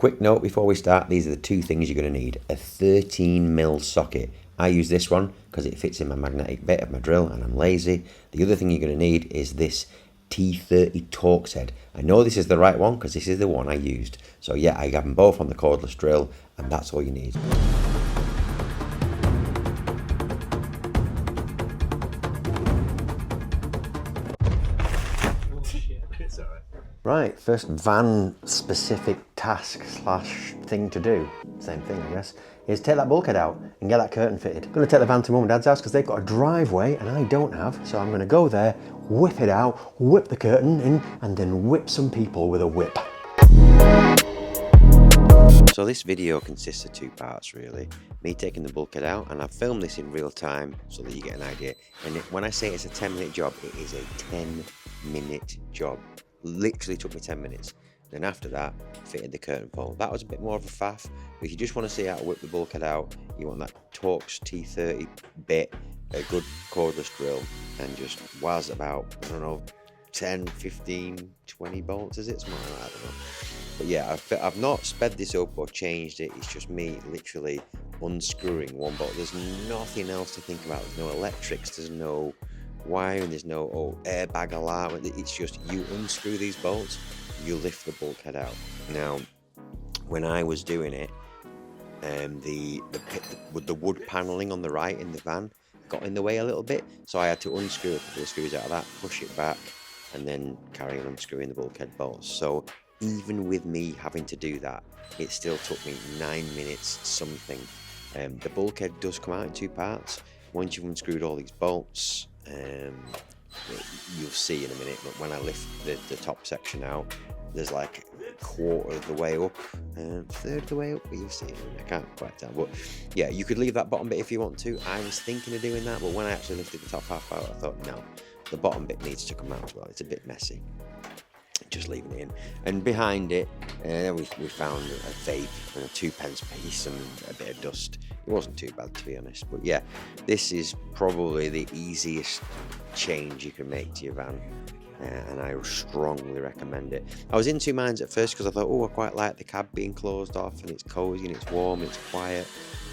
Quick note before we start, these are the two things you're going to need. A 13mm socket. I use this one because it fits in my magnetic bit of my drill and I'm lazy. The other thing you're going to need is this T30 Torx head. I know this is the right one because this is the one I used. So yeah, I have them both on the cordless drill and that's all you need. Right, first van specific task slash thing to do, same thing I guess, is take that bulkhead out and get that curtain fitted. I'm going to take the van to mum and dad's house because they've got a driveway and I don't have, so I'm going to go there, whip it out, whip the curtain in and then whip some people with a whip. So this video consists of two parts really, me taking the bulkhead out, and I've filmed this in real time so that you get an idea, and when I say it's a 10-minute job, it is a 10-minute job. Literally took me 10 minutes. Then after that, fitted the curtain pole. That was a bit more of a faff, but if you just want to see how to whip the bulkhead out, you want that Torx T30 bit, a good cordless drill, and just was about, I don't know, 10, 15, 20 bolts, is it? Something like that, I don't know. But yeah, I've not sped this up or changed it. It's just me literally unscrewing one bolt. There's nothing else to think about. There's no electrics, there's no wiring, there's no airbag alarm. It's just you unscrew these bolts, you lift the bulkhead out. Now, when I was doing it, the wood paneling on the right in the van got in the way a little bit, so I had to unscrew a couple of screws out of that, push it back, and then carry on unscrewing the bulkhead bolts. So even with me having to do that, it still took me 9 minutes something. The bulkhead does come out in two parts. Once you've unscrewed all these bolts, you'll see in a minute, but when I lift the top section out, there's like a quarter of the way up, third of the way up, but you'll see it. I can't quite tell, but yeah, you could leave that bottom bit if you want to. I was thinking of doing that, but when I actually lifted the top half out, I thought no, the bottom bit needs to come out as well. It's a bit messy, just leaving it in. And behind it, we found a vape and a 2p piece and a bit of dust. It wasn't too bad, to be honest, but yeah, this is probably the easiest change you can make to your van, and I strongly recommend it. I was in two minds at first because I thought, oh, I quite like the cab being closed off and it's cozy and it's warm and it's quiet,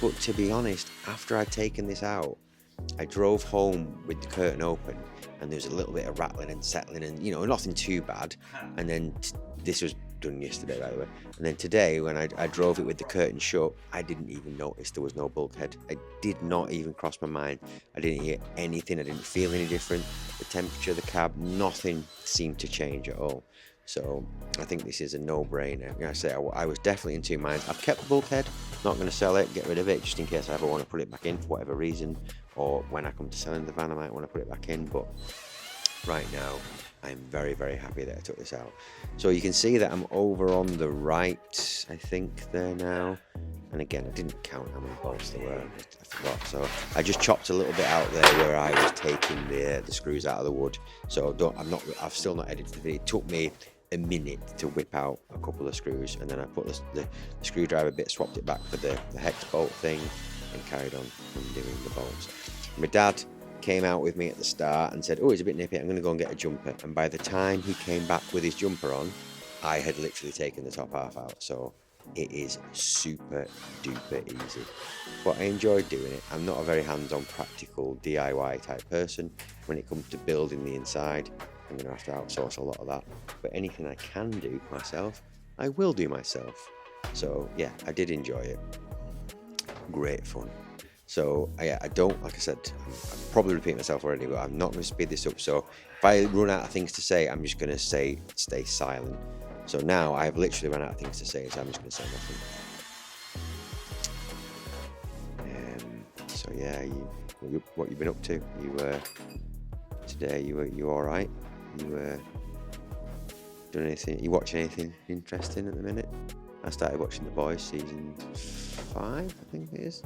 but to be honest, after I'd taken this out, I drove home with the curtain open and there was a little bit of rattling and settling and, you know, nothing too bad. And then this was done yesterday, by the way. And then today, when I drove it with the curtain shut, I didn't even notice there was no bulkhead. It did not even cross my mind. I didn't hear anything. I didn't feel any different. The temperature of the cab, nothing seemed to change at all. So I think this is a no-brainer. Like I say, I was definitely in two minds. I've kept the bulkhead, not going to sell it, get rid of it, just in case I ever want to put it back in for whatever reason, or when I come to selling the van, I might want to put it back in. But right now, I'm very, very happy that I took this out. So you can see that I'm over on the right, I think, there now. And again, I didn't count how many bolts there were, I forgot. So I just chopped a little bit out there where I was taking the screws out of the wood. So I've still not edited the video. It took me a minute to whip out a couple of screws, and then I put the screwdriver bit, swapped it back for the hex bolt thing, and carried on undoing the bolts. My dad came out with me at the start and said, oh, it's a bit nippy, I'm going to go and get a jumper. And by the time he came back with his jumper on, I had literally taken the top half out. So it is super duper easy, but I enjoyed doing it. I'm not a very hands-on, practical DIY type person. When it comes to building the inside, I'm going to have to outsource a lot of that. But anything I can do myself, I will do myself. So yeah, I did enjoy it. Great fun. So yeah, I don't, like I said, I'm probably repeating myself already, but I'm not going to speed this up. So if I run out of things to say, I'm just going to stay silent. So now I've literally run out of things to say, so I'm just going to say nothing. So yeah, what you've been up to? Today you all right? You doing anything? You watching anything interesting at the minute? I started watching The Boys season 5, I think it is.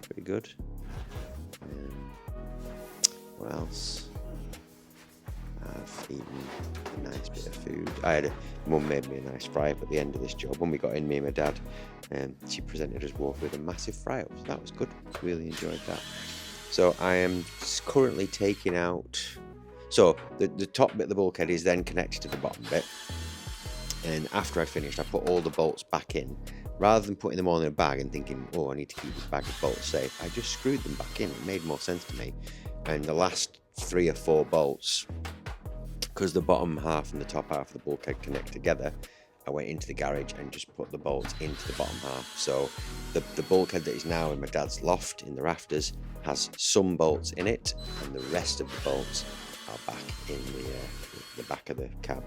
Pretty good. What else? I've eaten a nice bit of food. Mum made me a nice fry up at the end of this job. When we got in, me and my dad, she presented us both with a massive fry up. So that was good. Really enjoyed that. So I am currently taking out. So the top bit of the bulkhead is then connected to the bottom bit. And after I'd finished, I put all the bolts back in. Rather than putting them all in a bag and thinking, oh, I need to keep this bag of bolts safe, I just screwed them back in. It made more sense to me. And the last 3 or 4 bolts, because the bottom half and the top half of the bulkhead connect together, I went into the garage and just put the bolts into the bottom half. So the bulkhead that is now in my dad's loft in the rafters has some bolts in it, and the rest of the bolts are back in the back of the cab.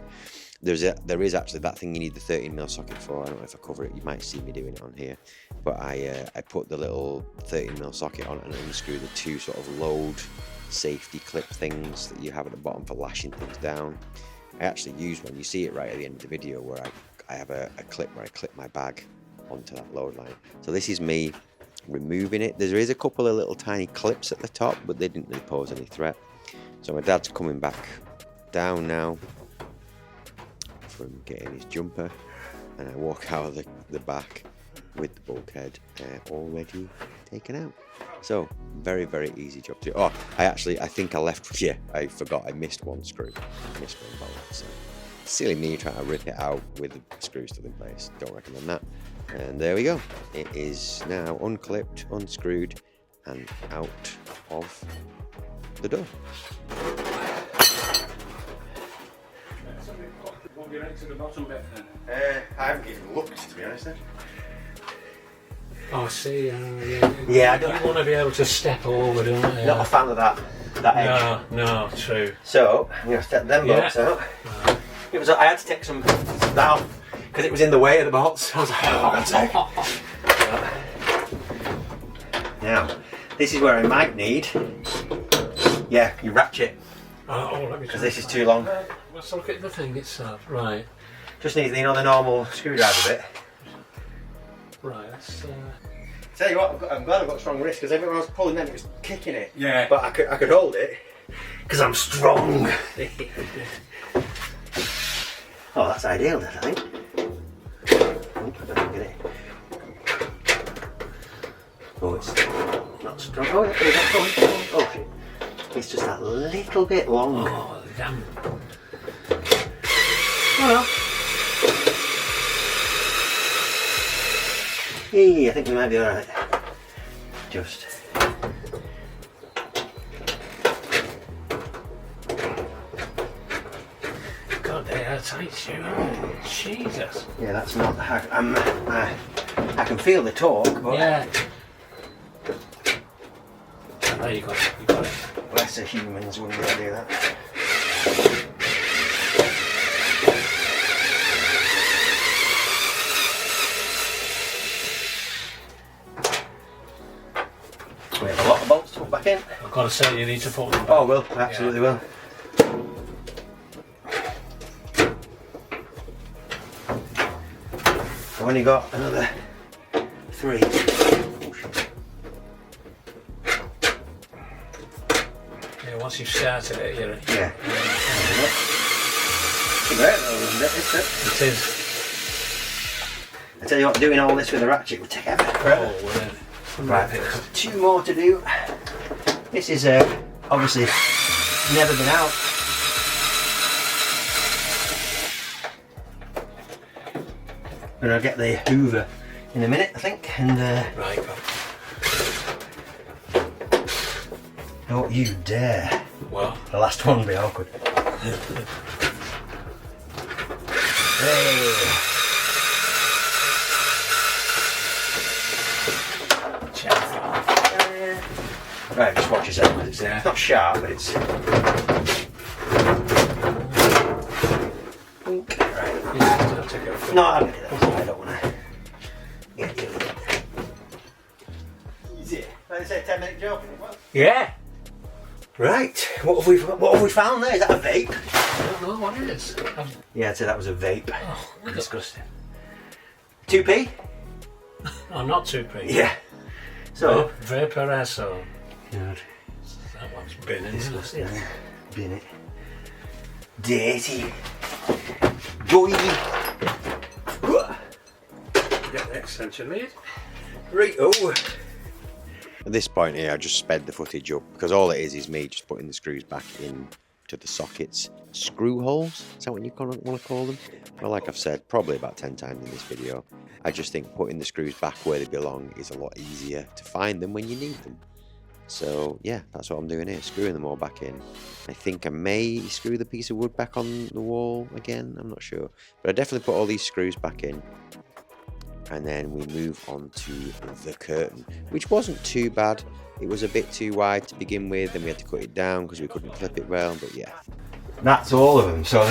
There is actually that thing you need the 13mm socket for. I don't know if I cover it. You might see me doing it on here, but I put the little 13mm socket on and unscrew the 2 sort of load safety clip things that you have at the bottom for lashing things down. I actually use one. You see it right at the end of the video where I have a clip where I clip my bag onto that load line. So this is me removing it. There is a couple of little tiny clips at the top, but they didn't really pose any threat. So my dad's coming back down now from getting his jumper, and I walk out of the back with the bulkhead already taken out. So very, very easy job to do. Oh, I think I left, yeah, I forgot I missed one screw. I missed one bolt. So silly me trying to rip it out with the screws still in place. Don't recommend that. And there we go. It is now unclipped, unscrewed, and out of the door. To the bottom bit then? I haven't even looked, to be honest. Oh, I see. Yeah, I don't. You want to be able to step over, don't you? Not a fan of that edge. No, true. So I'm gonna step them bolts out. It was. I had to take some that off because it was in the way of the bolts. I was like, oh, God's sake. Now, this is where I might need. Yeah, your ratchet. Oh, let me. Because this is too long. Let's look at the thing itself. Right. Just needs the normal screwdriver bit. Right. Let's. Tell you what, I'm glad I've got strong wrists because every time I was pulling then it was kicking it. Yeah. But I could hold it because I'm strong. Oh, that's ideal then, I think. Oh, I don't get it. Oh, it's not strong. Oh, yeah, it's not strong. Oh, shit. It's just that little bit long. Oh, damn. Well. Hey, I think we might be alright. Just. God, they are tight shoes. Jesus. Yeah, that's not. I can feel the torque, but. Yeah. There you go. You got it. Lesser humans wouldn't be able to do that. We have a lot of bolts to put back in. I've got to say, you need to put them back. Oh, will, absolutely will. I've only got another 3. Yeah, once you've started it, you're. Yeah. It's great though, isn't it? It is. I tell you what, doing all this with a ratchet would take ever forever. Oh, well. Right, 2 more to do. This is obviously never been out. I'm gonna get the Hoover in a minute, I think, and Right, don't you dare. well. The last one will be awkward. Hey. Right, just watch yourself because it's not sharp, but it's. Right. No, I'll get it. I don't want to get you with it. Easy. Like I say, 10-minute job. Yeah. Right. What have we found there? Is that a vape? I don't know what it is. Yeah, I'd say that was a vape. Oh, disgusting. 2p? I'm not 2p. Yeah. So. Vapor asshole. God. That one's bin in. Disgusting. Bin it. Dirty. Boy. Get the extension lead. Right, oh. At this point here, I just sped the footage up because all it is me just putting the screws back in to the sockets screw holes. Is that what you want to call them? Well, like I've said probably about 10 times in this video, I just think putting the screws back where they belong is a lot easier to find them when you need them. So yeah, that's what I'm doing here, screwing them all back in. I think I may screw the piece of wood back on the wall again, I'm not sure. But I definitely put all these screws back in. And then we move on to the curtain, which wasn't too bad. It was a bit too wide to begin with, and we had to cut it down because we couldn't clip it well, but yeah. That's all of them. So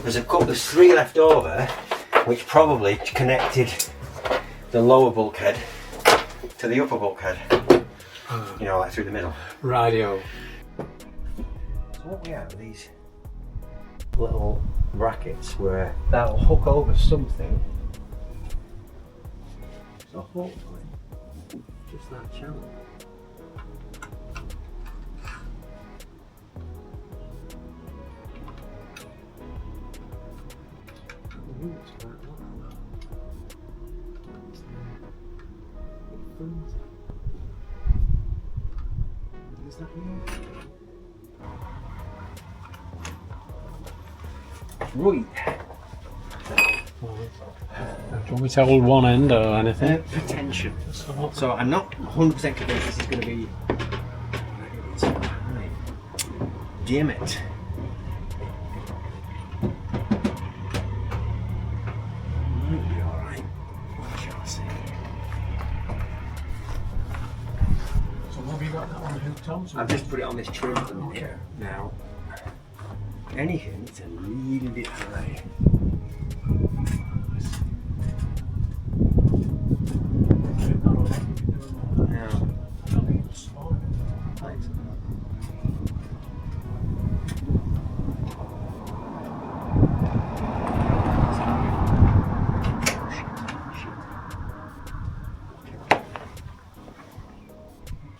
there's three left over, which probably connected the lower bulkhead to the upper bulkhead. You know, like through the middle. Radio. So what we have are these little brackets where that'll hook over something. So hopefully, just that channel. Is that new? Right. Do you want me to hold one end or anything? Potential. So I'm not 100% convinced this is going to be. Damn it. Might be alright. We shall see. So what have you got that one hooked on? I've just put it on this trim at the minute. Now, anything to really bit high.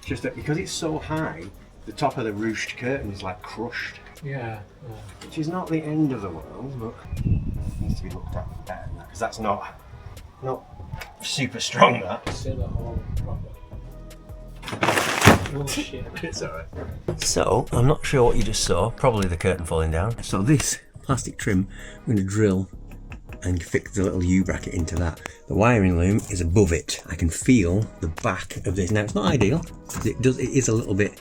Just that because it's so high, the top of the ruched curtain is like crushed. Yeah. Which is not the end of the world, but needs to be looked at better than that, because that's not super strong, that. Seal the hole properly. Oh shit. It's alright. So, I'm not sure what you just saw, probably the curtain falling down. So this plastic trim, I'm going to drill and fix the little U-bracket into that. The wiring loom is above it. I can feel the back of this. Now it's not ideal, because it is a little bit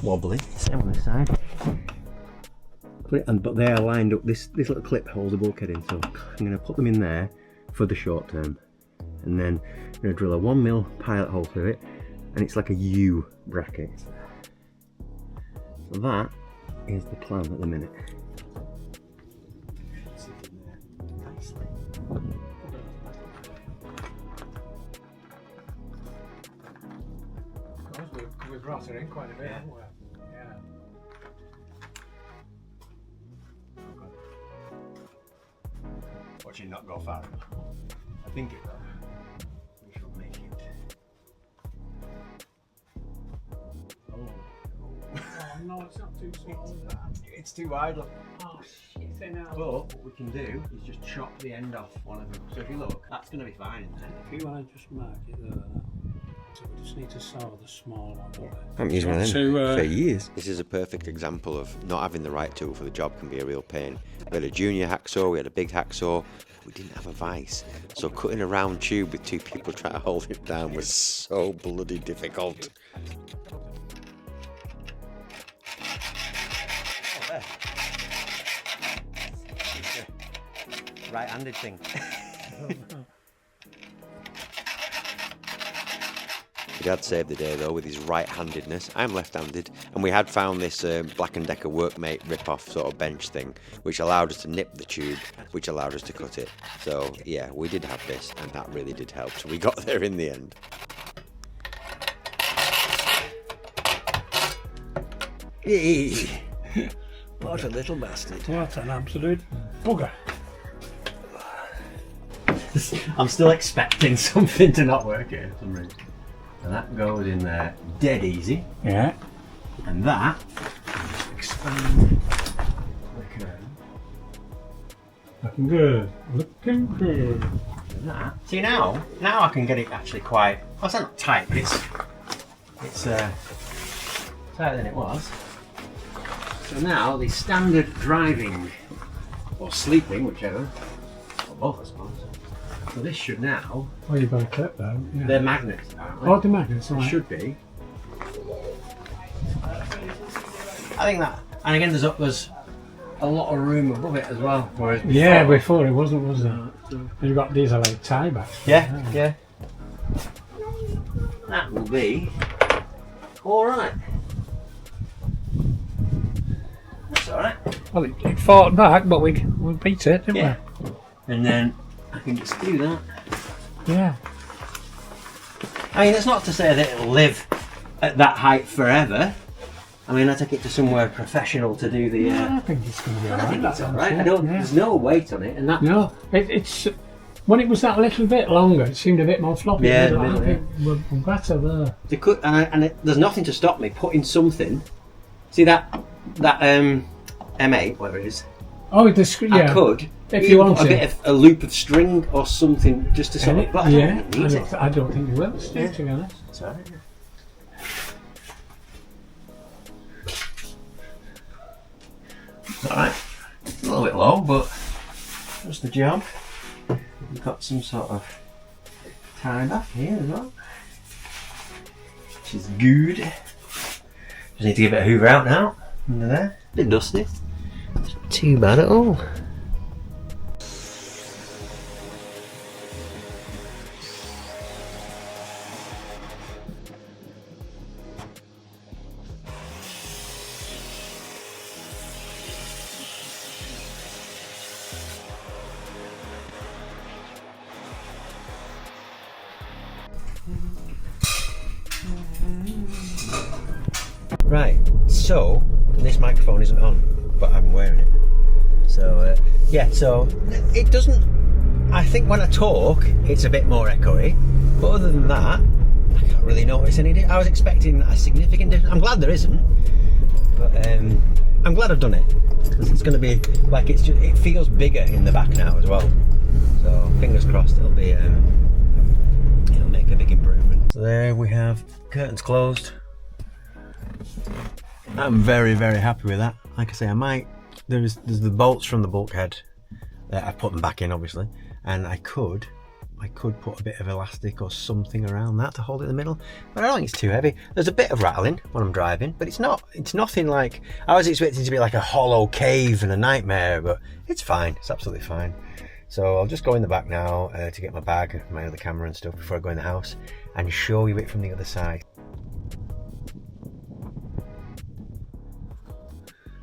wobbly. Same on this side. But they are lined up, this little clip holds the bulkhead in, so I'm going to put them in there for the short term. And then I'm going to drill a 1mm pilot hole through it, and it's like a U bracket. So that is the plan at the minute. We've brought her in quite a bit, haven't we? Yeah. Watch it not go far enough. I think it will. We shall make it. Oh no, it's not too small. It's too wide, look. Oh shit, now. But what we can do is just chop the end off one of them. So if you look, that's going to be fine in there. If you want to just mark it there. So we just need to solve the small one. I haven't used one of them for years. This is a perfect example of not having the right tool for the job can be a real pain. We had a junior hacksaw, we had a big hacksaw, we didn't have a vise. So cutting a round tube with two people trying to hold it down was so bloody difficult. Right-handed thing. My dad saved the day though with his right-handedness. I'm left-handed, and we had found this Black & Decker Workmate rip-off sort of bench thing, which allowed us to nip the tube, which allowed us to cut it. So yeah, we did have this, and that really did help. So we got there in the end. Hey. What a little bastard. What an absolute bugger. I'm still expecting something to not work here for some reason. And that goes in there dead easy. Yeah. And that, just expand the curtain. Looking good. Looking good. And that. See now I can get it actually quite, well, it's not tight, but it's tighter than it was. So now the standard driving, or sleeping, whichever, or both I suppose. So this should now, Oh, you've got a clip though. Yeah. they're magnets apparently. Oh, the magnets, It right. should be. I think that, and again there's a lot of room above it as well. Whereas before, Yeah, before it wasn't, was there? And you've got these are like tie backs. yeah. That will be alright. That's alright. Well, it fought back, but we beat it, didn't Yeah. And then I can just do that. we? Yeah. I mean, that's not to say that it'll live at that height forever. I mean, I take it to somewhere professional to do the. I think it's going to be I alright. think it's alright. Yeah. I don't. There's no weight on it, and that. No, it's when it was that little bit longer, it seemed a bit more floppy. Yeah, But the I middle, think we're better there. They could, there's nothing to stop me putting something. See that M8, whatever it is. Oh, the screen. Yeah. I could. If even you want put a to. bit of a loop of string or something just to sort of. But I don't Yeah, really need it. I don't think you will, Steve, Yeah. to be honest. It's alright. Alright, a little bit low, but that's the job. We've got some sort of tie back here as well, which is good. Just need to give it a hoover out now. Under there, a bit dusty. Not too bad at all. Right, so this microphone isn't on, but I'm wearing it. So yeah, so it doesn't. I think when I talk, it's a bit more echoey, but other than that, I can't really notice any. I was expecting a significant difference. I'm glad there isn't, but I'm glad I've done it because it's going to be like it's just, it feels bigger in the back now as well. So fingers crossed, it'll be it'll make a big improvement. So there we have curtains closed. I'm very, very happy with that. Like I say, I might. There's the bolts from the bulkhead. I put them back in, obviously, and I could put a bit of elastic or something around that to hold it in the middle. But I don't think it's too heavy. There's a bit of rattling when I'm driving, but it's not. It's nothing like I was expecting it to be like a hollow cave and a nightmare. But it's fine. It's absolutely fine. So I'll just go in the back now to get my bag, my other camera and stuff before I go in the house, and show you it from the other side.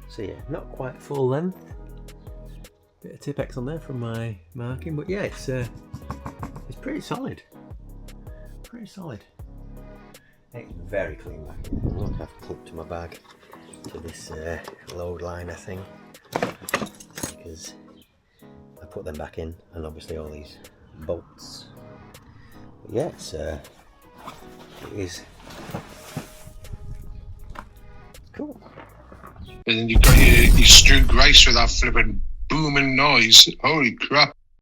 So yeah, not quite full length. Bit of Tipex on there from my marking, but yeah, it's pretty solid. Pretty solid. It's very clean back here. Look, I've clipped my bag to this load liner thing because I put them back in, and obviously all these bolts. But yeah, it is cool. And then you've got your Stu Grace with that flipping booming noise. Holy crap.